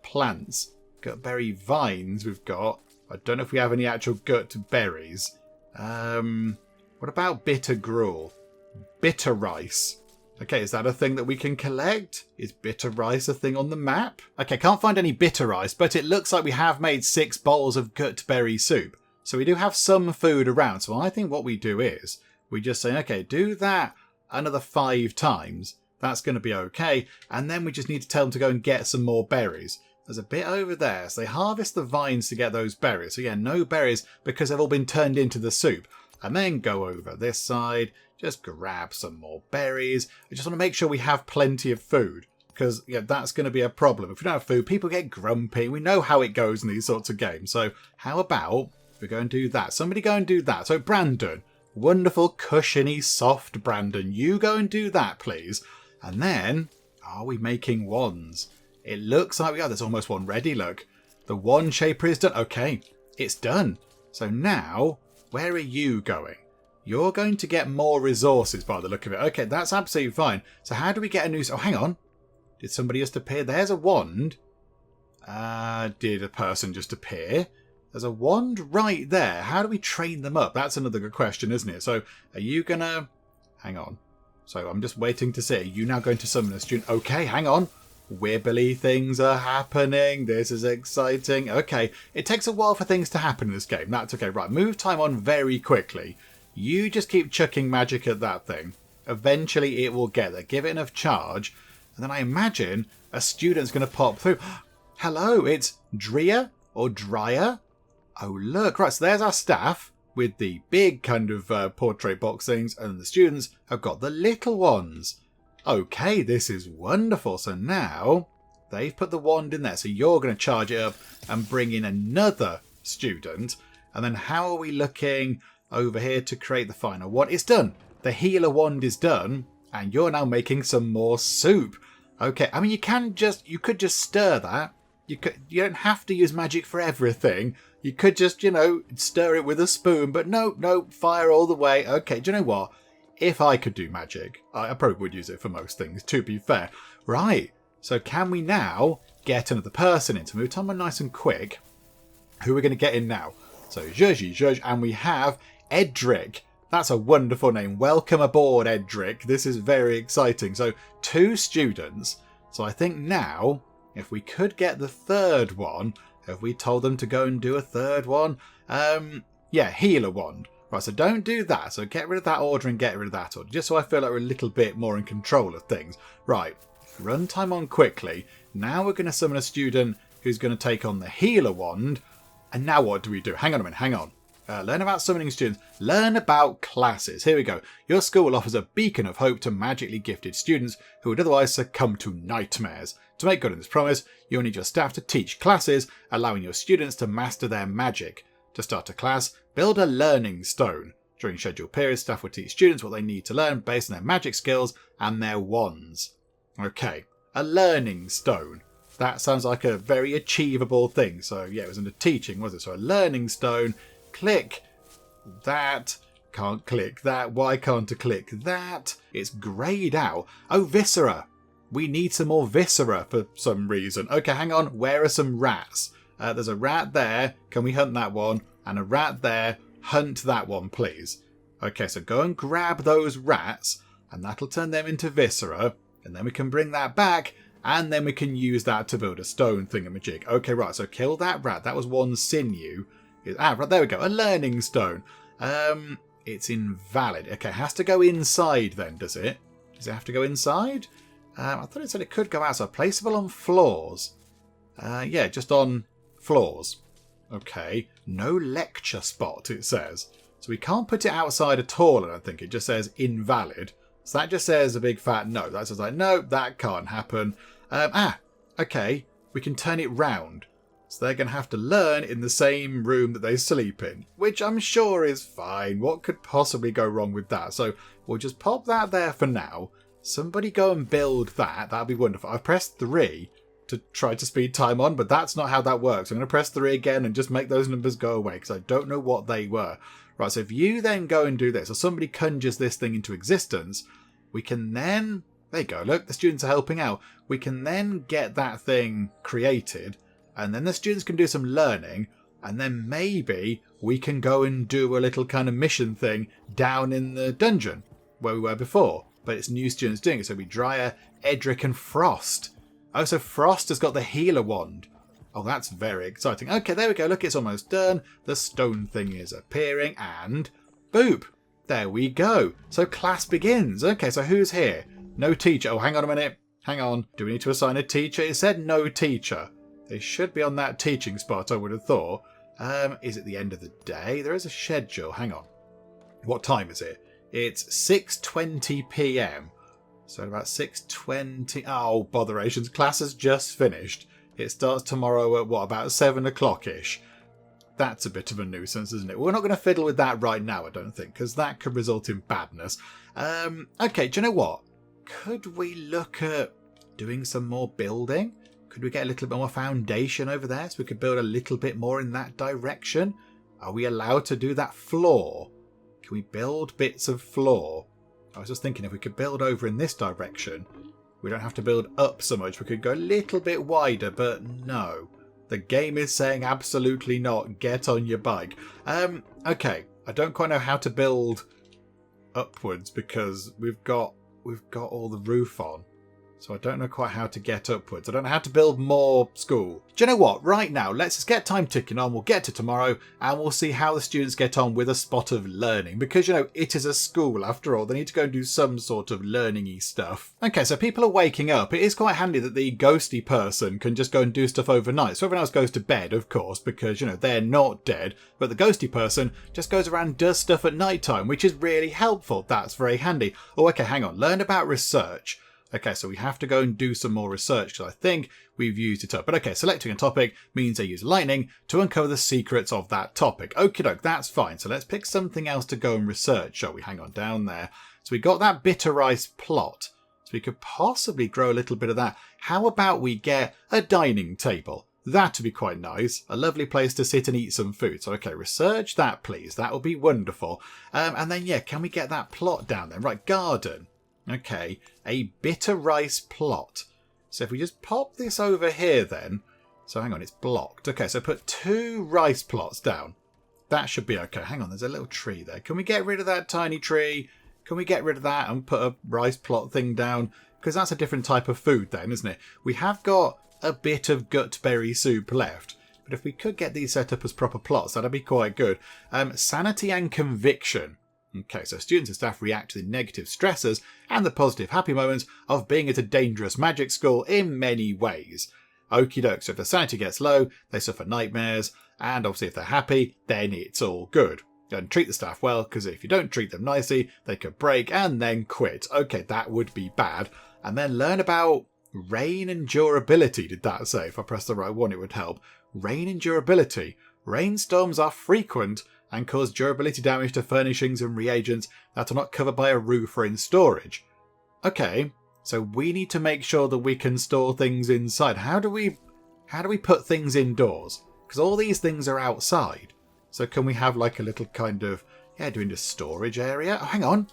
Plants. Gut berry vines we've got. I don't know if we have any actual gut berries. What about bitter gruel? Bitter rice. Okay, is that a thing that we can collect? Is bitter rice a thing on the map? Okay, can't find any bitter rice, but it looks like we have made 6 bowls of gut berry soup. So we do have some food around. So I think what we do is we just say, okay, do that another 5 times. That's going to be okay. And then we just need to tell them to go and get some more berries. There's a bit over there. So they harvest the vines to get those berries. So yeah, no berries because they've all been turned into the soup. And then go over this side, just grab some more berries. I just want to make sure we have plenty of food. Because yeah, that's going to be a problem. If we don't have food, people get grumpy. We know how it goes in these sorts of games. So how about we go and do that? Somebody go and do that. So Brandon, wonderful, cushiony, soft Brandon, you go and do that, please. And then, are we making wands? It looks like we are. There's almost one ready, look. The wand shaper is done. Okay, it's done. So now, where are you going? You're going to get more resources by the look of it. Okay, that's absolutely fine. So how do we get a new... Oh, hang on. Did somebody just appear? There's a wand. Did a person just appear? There's a wand right there. How do we train them up? That's another good question, isn't it? So are you going to... Hang on. So I'm just waiting to see. Are you now going to summon a student? Okay, hang on. Wibbly things are happening. This is exciting. Okay, it takes a while for things to happen in this game. That's okay. Right, move time on very quickly. You just keep chucking magic at that thing. Eventually it will get there. Give it enough charge. And then I imagine a student's going to pop through. Hello, it's Drea or Dryer. Oh, look. Right, so there's our staff with the big kind of portrait box things. And the students have got the little ones. Okay, this is wonderful. So now they've put the wand in there. So you're going to charge it up and bring in another student. And then how are we looking over here to create the final one? It's done. The healer wand is done. And you're now making some more soup. Okay, I mean, you could just stir that. You don't have to use magic for everything. You could just, stir it with a spoon. But no, fire all the way. Okay, do you know what? If I could do magic, I probably would use it for most things, to be fair. Right, so can we now get another person in? To move time on nice and quick. Who are we going to get in now? So, Zhuzh, and we have Edric. That's a wonderful name. Welcome aboard, Edric. This is very exciting. So, 2 students. So I think now, if we could get the third one, have we told them to go and do a third one? Yeah, healer wand. Right, so don't do that. So get rid of that order and get rid of that order. Just so I feel like we're a little bit more in control of things. Right, run time on quickly. Now we're going to summon a student who's going to take on the healer wand. And now what do we do? Hang on a minute, hang on. Learn about summoning students. Learn about classes. Here we go. Your school offers a beacon of hope to magically gifted students who would otherwise succumb to nightmares. To make good on this promise, you'll need your staff to teach classes, allowing your students to master their magic. To start a class, build a learning stone. During scheduled periods, staff will teach students what they need to learn based on their magic skills and their wands. Okay, a learning stone. That sounds like a very achievable thing. So yeah, it was under teaching, was it? So a learning stone. Click that. Can't click that. Why can't I click that? It's greyed out. Oh, viscera. We need some more viscera for some reason. Okay, hang on. Where are some rats? There's a rat there. Can we hunt that one? And a rat there. Hunt that one, please. Okay, so go and grab those rats. And that'll turn them into viscera. And then we can bring that back. And then we can use that to build a stone thingamajig. Okay, right. So kill that rat. That was one sinew. Right, there we go. A learning stone. It's invalid. Okay, it has to go inside then, does it? Does it have to go inside? I thought it said it could go outside. Placeable on floors. Yeah, just on floors. Okay. No lecture spot, it says. So we can't put it outside at all, I don't think. It just says invalid. So that just says a big fat no. That says like, no, that can't happen. Okay. We can turn it round. So they're going to have to learn in the same room that they sleep in, which I'm sure is fine. What could possibly go wrong with that? So we'll just pop that there for now. Somebody go and build that. That'd be wonderful. I've pressed 3 to try to speed time on, but that's not how that works. I'm going to press 3 again and just make those numbers go away because I don't know what they were. Right, so if you then go and do this, or somebody conjures this thing into existence, we can then... There you go, look, the students are helping out. We can then get that thing created. And then the students can do some learning. And then maybe we can go and do a little kind of mission thing down in the dungeon where we were before. But it's new students doing it. So it'll be Dryer, Edric and Frost. Oh, so Frost has got the healer wand. Oh, that's very exciting. Okay, there we go. Look, it's almost done. The stone thing is appearing and boop. There we go. So class begins. Okay, so who's here? No teacher. Oh, hang on a minute. Hang on. Do we need to assign a teacher? It said no teacher. They should be on that teaching spot, I would have thought. Is it the end of the day? There is a schedule. Hang on. What time is it? It's 6:20 p.m. So at about 6:20... Oh, botherations. Class has just finished. It starts tomorrow at, what, about 7 o'clock-ish. That's a bit of a nuisance, isn't it? We're not going to fiddle with that right now, I don't think, because that could result in badness. Okay, do you know what? Could we look at doing some more building? Could we get a little bit more foundation over there so we could build a little bit more in that direction? Are we allowed to do that floor? Can we build bits of floor? I was just thinking if we could build over in this direction, we don't have to build up so much. We could go a little bit wider, but no. The game is saying absolutely not. Get on your bike. Okay, I don't quite know how to build upwards because we've got all the roof on. So I don't know quite how to get upwards. I don't know how to build more school. Do you know what? Right now, let's just get time ticking on. We'll get to tomorrow and we'll see how the students get on with a spot of learning. Because, you know, it is a school after all. They need to go and do some sort of learning-y stuff. Okay, so people are waking up. It is quite handy that the ghosty person can just go and do stuff overnight. So everyone else goes to bed, of course, because, you know, they're not dead. But the ghosty person just goes around and does stuff at night time, which is really helpful. That's very handy. Oh, okay, hang on. Learn about research. Okay, so we have to go and do some more research because I think we've used it up. But okay, selecting a topic means they use lightning to uncover the secrets of that topic. Okie doke, that's fine. So let's pick something else to go and research, shall we? Hang on, down there. So we got that bitter rice plot. So we could possibly grow a little bit of that. How about we get a dining table? That would be quite nice. A lovely place to sit and eat some food. So okay, research that, please. That would be wonderful. And then, yeah, can we get that plot down then? Right, garden. Okay, a bitter rice plot. So if we just pop this over here then. So hang on, it's blocked. Okay, so put 2 rice plots down. That should be okay. Hang on, there's a little tree there. Can we get rid of that tiny tree? Can we get rid of that and put a rice plot thing down? Because that's a different type of food then, isn't it? We have got a bit of gutberry soup left. But if we could get these set up as proper plots, that'd be quite good. Sanity and conviction. Okay, so students and staff react to the negative stressors and the positive happy moments of being at a dangerous magic school in many ways. Okie doke, so if their sanity gets low, they suffer nightmares, and obviously if they're happy, then it's all good. And treat the staff well, because if you don't treat them nicely, they could break and then quit. Okay, that would be bad. And then learn about rain and durability, did that say? If I press the right one, it would help. Rain and durability. Rainstorms are frequent and cause durability damage to furnishings and reagents that are not covered by a roof or in storage. Okay, so we need to make sure that we can store things inside. How do we put things indoors? Because all these things are outside. So can we have like a little kind of, doing a storage area? Oh, hang on.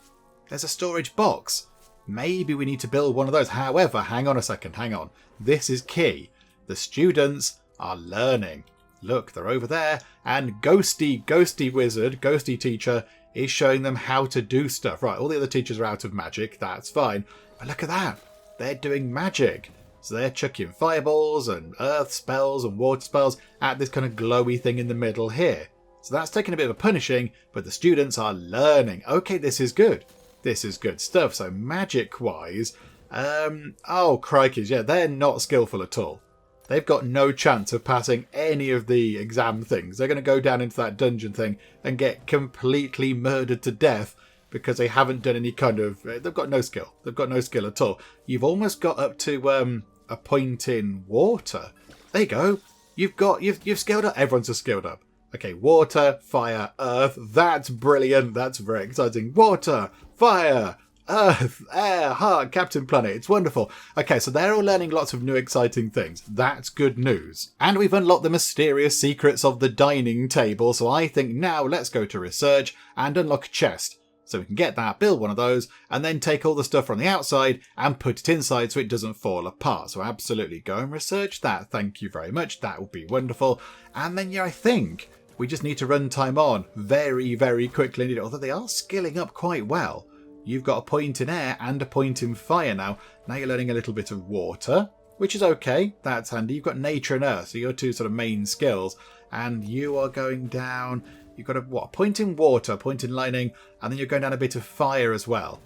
There's a storage box. Maybe we need to build one of those. However, hang on a second, hang on. This is key. The students are learning. Look, they're over there, and ghosty wizard, ghosty teacher, is showing them how to do stuff. Right, all the other teachers are out of magic, that's fine. But look at that, they're doing magic. So they're chucking fireballs and earth spells and water spells at this kind of glowy thing in the middle here. So that's taking a bit of a punishing, but the students are learning. Okay, this is good. This is good stuff. So magic-wise, oh crikey, yeah, they're not skillful at all. They've got no chance of passing any of the exam things. They're going to go down into that dungeon thing and get completely murdered to death because they haven't done any kind of... They've got no skill. They've got no skill at all. You've almost got up to a point in water. There you go. You've scaled up. Everyone's just scaled up. Okay, water, fire, earth. That's brilliant. That's very exciting. Water, fire, Earth, air, heart, Captain Planet. It's wonderful. Okay, so they're all learning lots of new exciting things. That's good news. And we've unlocked the mysterious secrets of the dining table. So I think now let's go to research and unlock a chest. So we can get that, build one of those, and then take all the stuff from the outside and put it inside so it doesn't fall apart. So absolutely go and research that. Thank you very much. That would be wonderful. And then, I think we just need to run time on very, very quickly indeed. Although they are skilling up quite well. You've got a point in air and a point in fire now. Now you're learning a little bit of water. which is okay. That's handy. You've got nature and earth, so your two sort of main skills. And you are going down. You've got a point in water, a point in lightning, and then you're going down a bit of fire as well.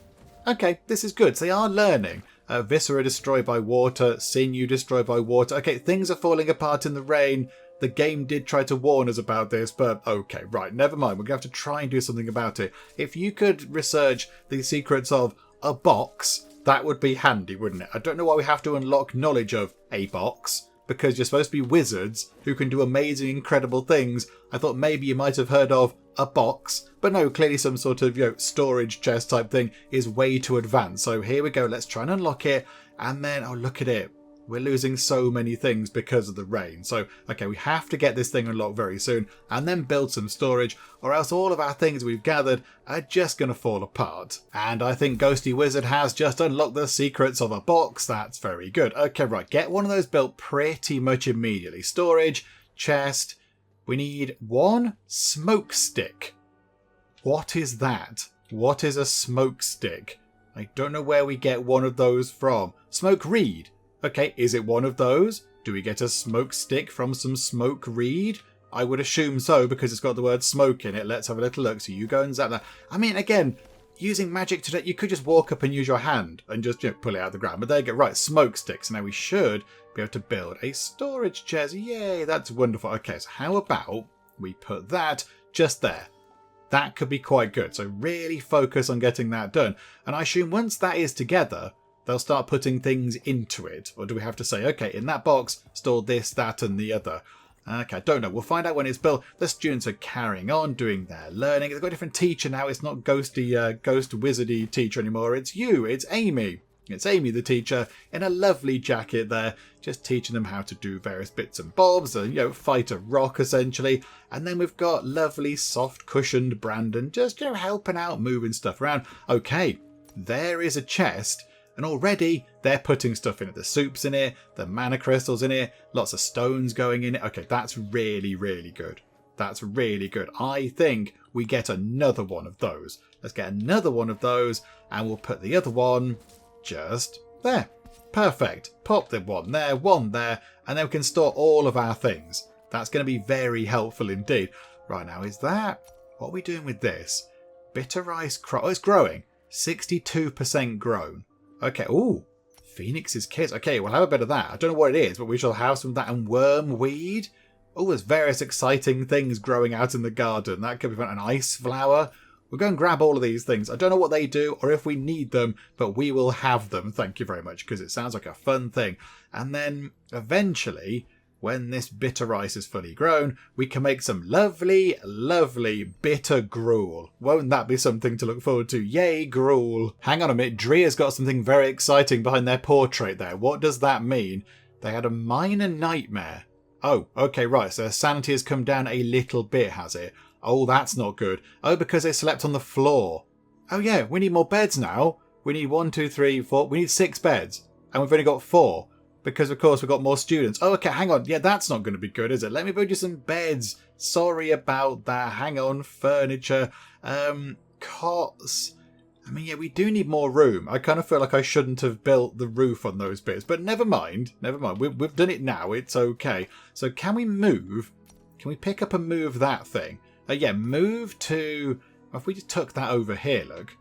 Okay, this is good. So they are learning. Viscera destroyed by water, sinew destroyed by water. Okay, things are falling apart in the rain. The game did try to warn us about this, but okay, right, never mind. We're going to have to try and do something about it. If you could research the secrets of a box, that would be handy, wouldn't it? I don't know why we have to unlock knowledge of a box, because you're supposed to be wizards who can do amazing, incredible things. I thought maybe you might have heard of a box, but no, clearly some sort of, storage chest type thing is way too advanced. So here we go. Let's try and unlock it. And then, oh, look at it. We're losing so many things because of the rain. So, okay, we have to get this thing unlocked very soon and then build some storage, or else all of our things we've gathered are just going to fall apart. And I think Ghosty Wizard has just unlocked the secrets of a box. That's very good. Okay, right, get one of those built pretty much immediately. Storage, chest. We need one smoke stick. What is that? What is a smoke stick? I don't know where we get one of those from. Smoke reed. Okay, is it one of those? Do we get a smoke stick from some smoke reed? I would assume so, because it's got the word smoke in it. Let's have a little look. So you go and zap that. I mean, again, using magic today, you could just walk up and use your hand and just pull it out of the ground. But there you go. Right, smoke sticks. Now we should be able to build a storage chest. Yay, that's wonderful. Okay, so how about we put that just there? That could be quite good. So really focus on getting that done. And I assume once that is together, they'll start putting things into it. Or do we have to say, okay, in that box, store this, that, and the other? Okay, I don't know. We'll find out when it's built. The students are carrying on, doing their learning. They've got a different teacher now. It's not ghost wizardy teacher anymore. It's you. It's Amy. It's Amy, the teacher, in a lovely jacket there, just teaching them how to do various bits and bobs and, fight a rock, essentially. And then we've got lovely, soft, cushioned Brandon, just, helping out, moving stuff around. Okay, there is a chest. And already they're putting stuff in it. The soup's in it, the mana crystals in it, lots of stones going in it. Okay, that's really, really good. That's really good. I think we get another one of those. Let's get another one of those and we'll put the other one just there. Perfect. Pop the one there, and then we can store all of our things. That's going to be very helpful indeed. Right now, is that... What are we doing with this? Bitter ice crop. Oh, it's growing. 62% grown. Okay, ooh, Phoenix's Kiss. Okay, we'll have a bit of that. I don't know what it is, but we shall have some of that. And wormweed. Oh, there's various exciting things growing out in the garden. That could be fun. An ice flower. We'll go and grab all of these things. I don't know what they do or if we need them, but we will have them. Thank you very much, because it sounds like a fun thing. And then eventually, when this bitter ice is fully grown, we can make some lovely, lovely bitter gruel. Won't that be something to look forward to? Yay, gruel. Hang on a minute. Dria's got something very exciting behind their portrait there. What does that mean? They had a minor nightmare. Oh, okay, right. So their sanity has come down a little bit, has it? Oh, that's not good. Oh, because they slept on the floor. Oh, yeah, we need more beds now. We need 1, 2, 3, 4. We need 6 beds. And we've only got 4. Because, of course, we've got more students. Oh, okay, hang on. Yeah, that's not going to be good, is it? Let me build you some beds. Sorry about that. Hang on. Furniture. Cots. I mean, yeah, we do need more room. I kind of feel like I shouldn't have built the roof on those bits. But never mind. Never mind. We've done it now. It's okay. So can we move? Can we pick up and move that thing? Yeah, move to... If we just took that over here, look.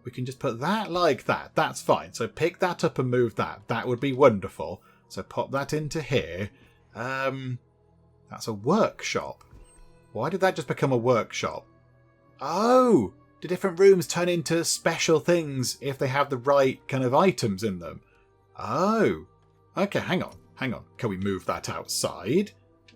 We can just put that like that. That's fine. So pick that up and move that. That would be wonderful. So pop that into here. That's a workshop. Why did that just become a workshop? Oh! Do different rooms turn into special things if they have the right kind of items in them? Oh. Okay, hang on. Hang on. Can we move that outside?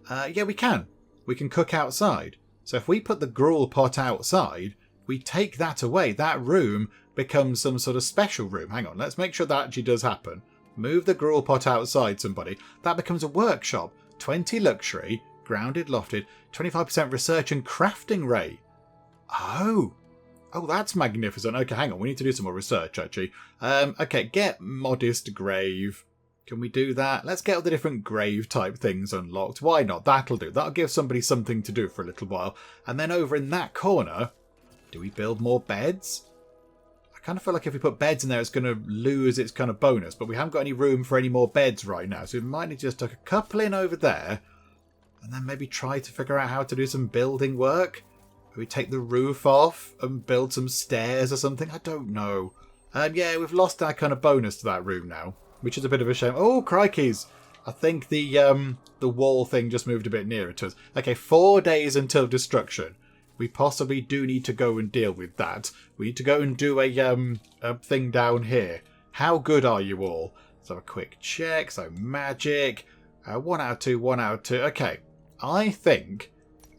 Yeah, we can. We can cook outside. So if we put the gruel pot outside, we take that away. That room becomes some sort of special room. Hang on, let's make sure that actually does happen. Move the gruel pot outside, somebody. That becomes a workshop. 20 luxury, grounded, lofted, 25% research and crafting rate. Oh. Oh, that's magnificent. Okay, hang on. We need to do some more research, actually. Okay, get modest grave. Can we do that? Let's get all the different grave type things unlocked. Why not? That'll do. That'll give somebody something to do for a little while. And then over in that corner, do we build more beds? kind of feel like if we put beds in there, it's going to lose its kind of bonus. But we haven't got any room for any more beds right now. So we might need to just tuck a couple in over there. And then maybe try to figure out how to do some building work. Maybe take the roof off and build some stairs or something. I don't know. Yeah, we've lost our kind of bonus to that room now, which is a bit of a shame. Oh, crikeys. I think the wall thing just moved a bit nearer to us. Okay, 4 days until destruction. We possibly do need to go and deal with that. We need to go and do a thing down here. How good are you all? Let's have a quick check. So magic. 1 out of 2, 1 out of 2. Okay, I think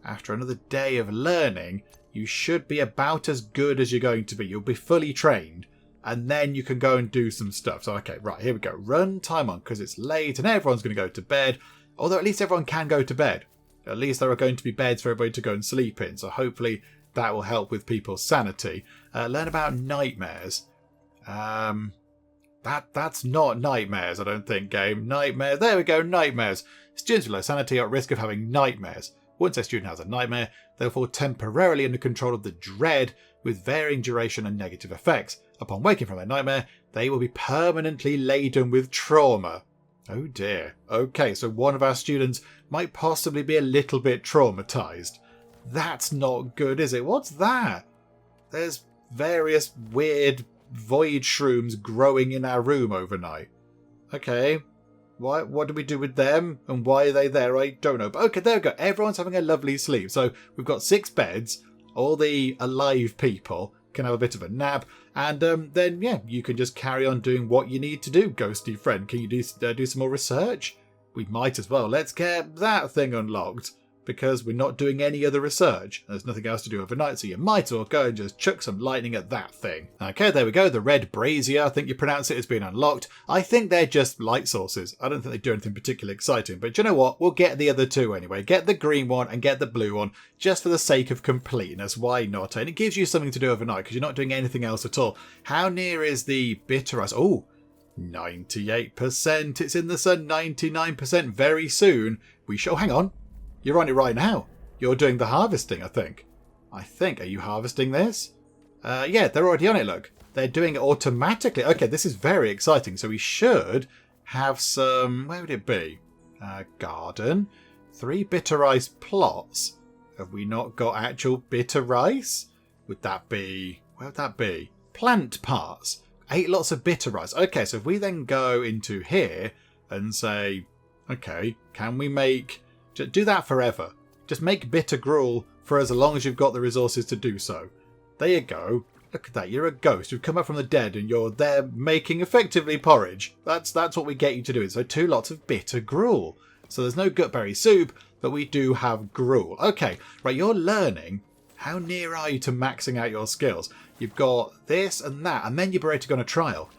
after another day of learning, you should be about as good as you're going to be. You'll be fully trained. And then you can go and do some stuff. So, okay, right, here we go. Run time on because it's late and everyone's going to go to bed. Although at least everyone can go to bed. At least there are going to be beds for everybody to go and sleep in. So hopefully that will help with people's sanity. Learn about nightmares. That's not nightmares, I don't think, game. Nightmares. There we go, nightmares. Students with low sanity are at risk of having nightmares. Once a student has a nightmare, they'll fall temporarily under control of the dread with varying duration and negative effects. Upon waking from their nightmare, they will be permanently laden with trauma. Oh dear. Okay, so one of our students might possibly be a little bit traumatized. That's not good, is it? What's that? There's various weird void shrooms growing in our room overnight. Okay. What do we do with them? And why are they there? I don't know. But okay, there we go. Everyone's having a lovely sleep. So we've got 6 beds. All the alive people can have a bit of a nap. And then, yeah, you can just carry on doing what you need to do, ghosty friend. Can you do some more research? We might as well. Let's get that thing unlocked. Because we're not doing any other research. There's nothing else to do overnight, so you might as well go and just chuck some lightning at that thing. Okay, there we go. The red brazier, I think you pronounce it, has been unlocked. I think they're just light sources. I don't think they do anything particularly exciting. But you know what? We'll get the other 2 anyway. Get the green one and get the blue one, just for the sake of completeness. Why not? And it gives you something to do overnight, because you're not doing anything else at all. How near is the bitter ice? Oh, 98%. It's in the sun. 99% very soon. We shall... Oh, hang on. You're on it right now. You're doing the harvesting, I think. Are you harvesting this? Yeah, they're already on it, look. They're doing it automatically. Okay, this is very exciting. So we should have some... Where would it be? Garden. 3 bitter rice plots. Have we not got actual bitter rice? Would that be... Where would that be? Plant parts. 8 lots of bitter rice. Okay, so if we then go into here and say... Okay, can we make... Just do that forever. Just make bitter gruel for as long as you've got the resources to do so. There you go. Look at that. You're a ghost. You've come up from the dead and you're there making effectively porridge. That's what we get you to do. So 2 lots of bitter gruel. So there's no gutberry soup, but we do have gruel. Okay, right, you're learning. How near are you to maxing out your skills? You've got this and that, and then you're ready to go on a trial.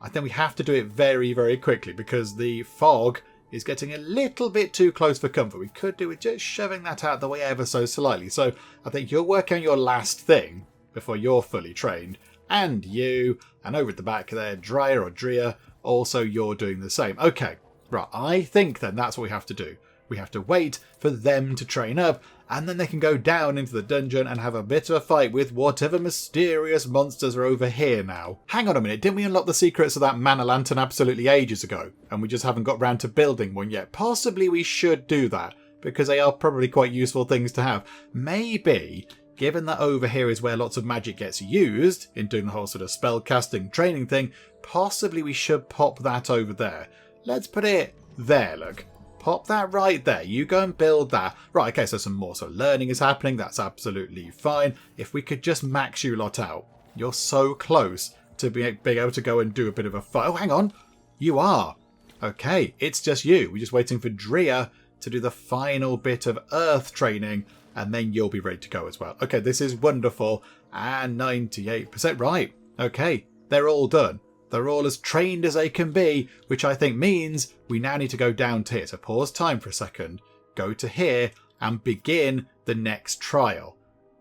I think we have to do it very, very quickly because the fog is getting a little bit too close for comfort. We could do with just shoving that out the way ever so slightly. So I think you're working on your last thing before you're fully trained. And you, and over at the back there, Dryer or Drea, also you're doing the same. Okay, right, I think then that's what we have to do. We have to wait for them to train up, and then they can go down into the dungeon and have a bit of a fight with whatever mysterious monsters are over here now. Hang on a minute, didn't we unlock the secrets of that mana lantern absolutely ages ago? And we just haven't got round to building one yet. Possibly we should do that, because they are probably quite useful things to have. Maybe, given that over here is where lots of magic gets used, in doing the whole sort of spell casting training thing, possibly we should pop that over there. Let's put it there, look. Pop that right there. You go and build that. Right, okay, so some more learning is happening. That's absolutely fine. If we could just max you lot out. You're so close to being able to go and do a bit of a fight. Oh, hang on. You are. Okay, it's just you. We're just waiting for Drea to do the final bit of earth training, and then you'll be ready to go as well. Okay, this is wonderful. And 98%. Right. Okay, they're all done. They're all as trained as they can be, which I think means we now need to go down to here. So pause time for a second, go to here and begin the next trial.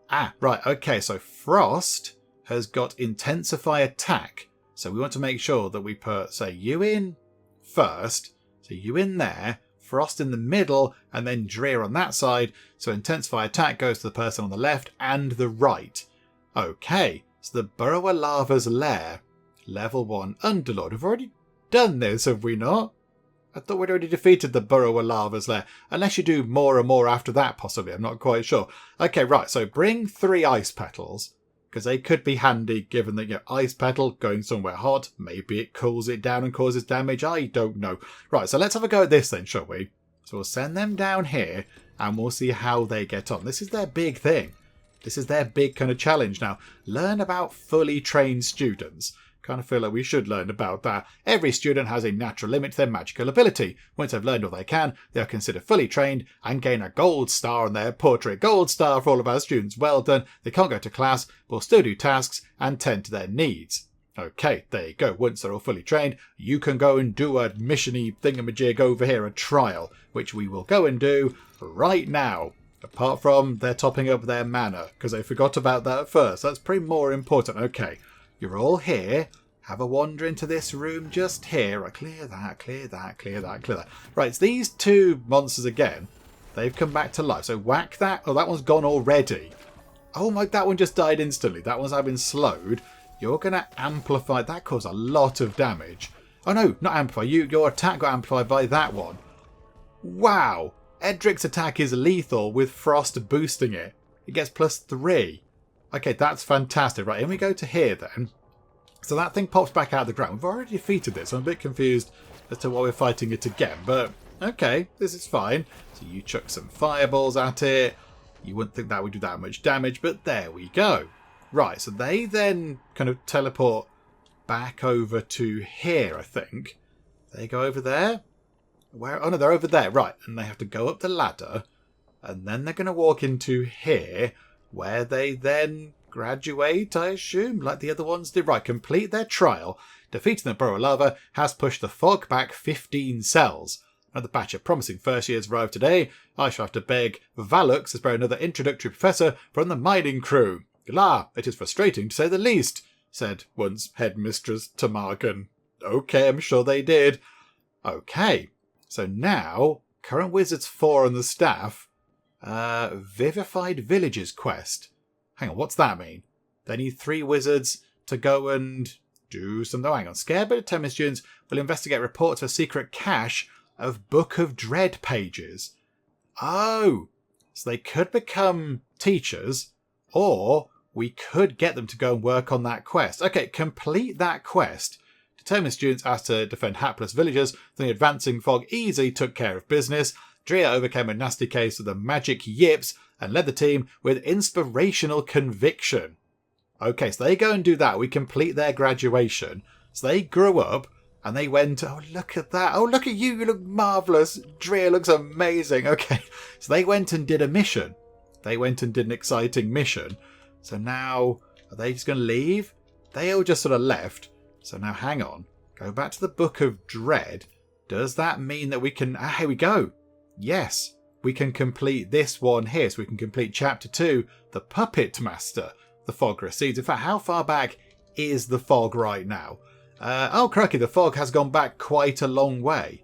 Ah, right, okay, so Frost has got intensify attack. So we want to make sure that we put, say, you in first. So you in there, Frost in the middle, and then Drea on that side. So intensify attack goes to the person on the left and the right. Okay, So the Burrower Lava's Lair, level 1 Underlord. We've already done this, have we not? I thought we'd already defeated the Burrower Lava's Lair. Unless you do more and more after that, possibly. I'm not quite sure. Okay, right. So bring 3 ice petals, because they could be handy given that, ice petal going somewhere hot. Maybe it cools it down and causes damage. I don't know. Right, so let's have a go at this then, shall we? So we'll send them down here and we'll see how they get on. This is their big thing. This is their big kind of challenge. Now, learn about fully trained students. Kind of feel like we should learn about that. Every student has a natural limit to their magical ability. Once they've learned all they can, they are considered fully trained and gain a gold star on their portrait. Gold star for all of our students. Well done. They can't go to class, but will still do tasks and tend to their needs. Okay, there you go. Once they're all fully trained, you can go and do a missiony thingamajig over here, a trial, which we will go and do right now. Apart from they're topping up their mana, because they forgot about that at first. That's pretty more important. Okay, you're all here. Have a wander into this room just here. Right, clear that, clear that, clear that, clear that. Right, it's these 2 monsters again. They've come back to life. So whack that. Oh, that one's gone already. Oh my, that one just died instantly. That one's been slowed. You're going to amplify. That caused a lot of damage. Oh no, not amplify. Your attack got amplified by that one. Wow. Edric's attack is lethal with Frost boosting it. It gets +3. Okay, that's fantastic. Right, here we go to here then. So that thing pops back out of the ground. We've already defeated this. I'm a bit confused as to why we're fighting it again. But, okay, this is fine. So you chuck some fireballs at it. You wouldn't think that would do that much damage, but there we go. Right, so they then kind of teleport back over to here, I think. They go over there. Where? Oh, no, they're over there. Right, and they have to go up the ladder. And then they're going to walk into here, where they then graduate, I assume, like the other ones did. Right, complete their trial. Defeating the Burrower Lava has pushed the fog back 15 cells. Another batch of promising first years arrived today. I shall have to beg Valux to spare another introductory professor from the mining crew. La, it is frustrating to say the least, said once Headmistress Tamargan. Okay, I'm sure they did. Okay, so now, current wizards 4 on the staff. Vivified Villages quest. Hang on, what's that mean? They need 3 wizards to go and do something. Oh, hang on. Scarebird Tome students will investigate reports of a secret cache of Book of Dread pages. Oh, so they could become teachers, or we could get them to go and work on that quest. Okay, complete that quest. Determined students asked to defend hapless villagers. The advancing fog easily took care of business. Drea overcame a nasty case of the magic yips and led the team with inspirational conviction. Okay, so they go and do that. We complete their graduation. So they grew up and they went, oh, look at that. Oh, look at you. You look marvellous. Drea looks amazing. Okay, so they went and did a mission. They went and did an exciting mission. So now, are they just going to leave? They all just sort of left. So now hang on. Go back to the Book of Dread. Does that mean that we can... Ah, here we go. Yes, we can complete this one here. So we can complete Chapter 2, the Puppet Master. The fog recedes. In fact, how far back is the fog right now? Oh, crikey, the fog has gone back quite a long way.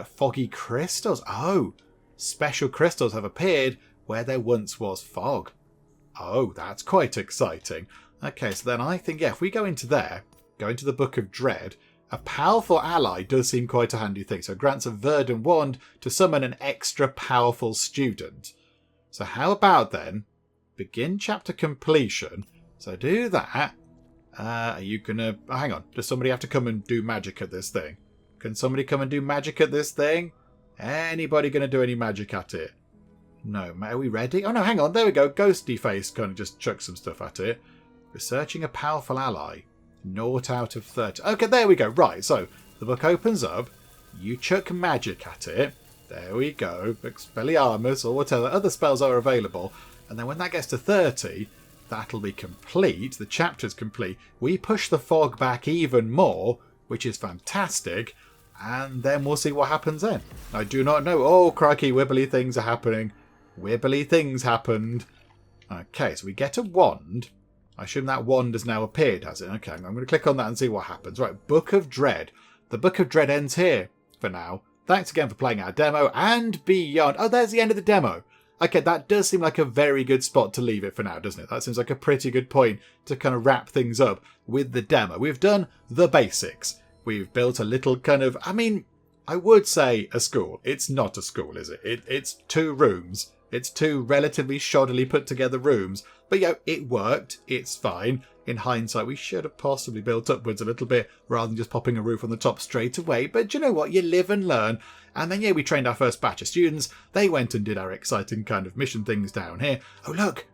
Foggy crystals. Oh, special crystals have appeared where there once was fog. Oh, that's quite exciting. Okay, so then I think, yeah, if we go into there, go into the Book of Dread, a powerful ally does seem quite a handy thing. So it grants a verdant wand to summon an extra powerful student. So how about then, begin chapter completion. So do that. Are you going to... Oh, hang on. Does somebody have to come and do magic at this thing? Can somebody come and do magic at this thing? Anybody going to do any magic at it? No. Are we ready? Oh, no, hang on. There we go. Ghosty Face kind of just chuck some stuff at it. Researching a powerful ally. 0 out of 30. Okay, there we go. Right, so the book opens up. You chuck magic at it. There we go. Expelliarmus or whatever other spells are available. And then when that gets to 30, that'll be complete. The chapter's complete. We push the fog back even more, which is fantastic. And then we'll see what happens then. I do not know. Oh, crikey, wibbly things are happening. Wibbly things happened. Okay, so we get a wand. I assume that wand has now appeared, has it? Okay, I'm going to click on that and see what happens. Right, Book of Dread. The Book of Dread ends here for now. Thanks again for playing our demo and beyond. Oh, there's the end of the demo. okay, that does seem like a very good spot to leave it for now, doesn't it? That seems like a pretty good point to kind of wrap things up with the demo. We've done the basics. We've built a little kind of, I mean, I would say a school. It's not a school, is it? It's 2 rooms. It's 2 relatively shoddily put together rooms. But yeah, it worked. It's fine. In hindsight, we should have possibly built upwards a little bit rather than just popping a roof on the top straight away. But do you know what? You live and learn. And then, yeah, we trained our first batch of students. They went and did our exciting kind of mission things down here. Oh, look,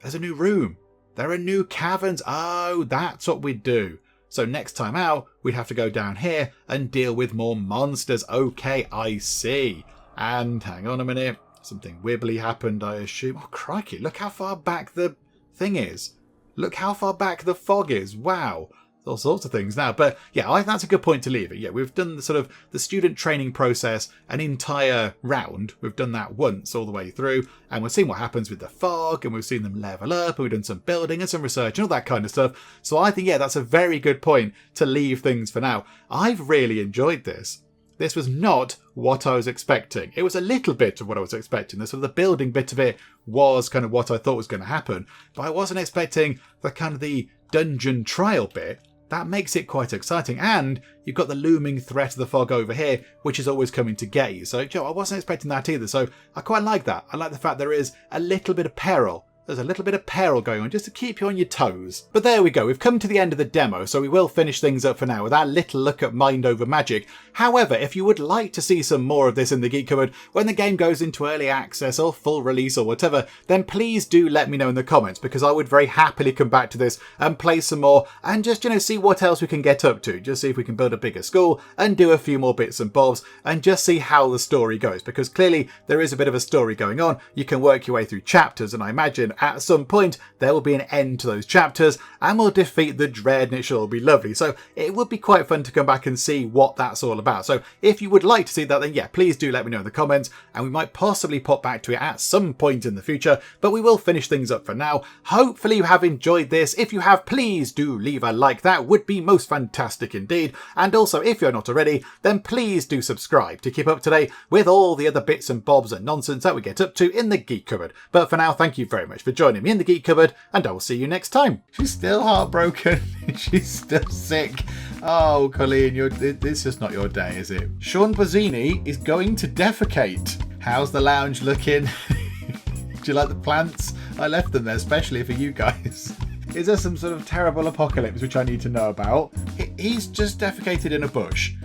there's a new room. There are new caverns. Oh, that's what we'd do. So next time out, we'd have to go down here and deal with more monsters. Okay, I see. And hang on a minute. Something wibbly happened, I assume. Oh, crikey, look how far back the thing is. Look how far back the fog is. Wow. All sorts of things now. But yeah, I think that's a good point to leave it. Yeah, we've done the sort of the student training process an entire round. We've done that once all the way through. And we've seen what happens with the fog. And we've seen them level up. And we've done some building and some research and all that kind of stuff. So I think, yeah, that's a very good point to leave things for now. I've really enjoyed this. This was not what I was expecting. It was a little bit of what I was expecting. The sort of the building bit of it was kind of what I thought was going to happen. But I wasn't expecting the kind of the dungeon trial bit. That makes it quite exciting. And you've got the looming threat of the fog over here, which is always coming to get you. So, Joe, I wasn't expecting that either. So I quite like that. I like the fact there is a little bit of peril. There's a little bit of peril going on just to keep you on your toes. But there we go. We've come to the end of the demo, so we will finish things up for now with our little look at Mind Over Magic. However, if you would like to see some more of this in the Geek Cupboard when the game goes into early access or full release or whatever, then please do let me know in the comments, because I would very happily come back to this and play some more and just, see what else we can get up to. Just see if we can build a bigger school and do a few more bits and bobs and just see how the story goes, because clearly there is a bit of a story going on. You can work your way through chapters, and I imagine at some point there will be an end to those chapters and we'll defeat the dread and it should all be lovely. So it would be quite fun to come back and see what that's all about. So if you would like to see that, then yeah, please do let me know in the comments and we might possibly pop back to it at some point in the future, but we will finish things up for now. Hopefully you have enjoyed this. If you have, please do leave a like. That would be most fantastic indeed. And also, if you're not already, then please do subscribe to keep up to date with all the other bits and bobs and nonsense that we get up to in the Geek Cupboard. But for now, thank you very much for joining me in the Geek Cupboard, and I will see you next time. She's still heartbroken. She's still sick. Oh, Colleen, it's just not your day, is it? Sean Bozzini is going to defecate. How's the lounge looking? Do you like the plants? I left them there especially for you guys. Is there some sort of terrible apocalypse which I need to know about? He's just defecated in a bush.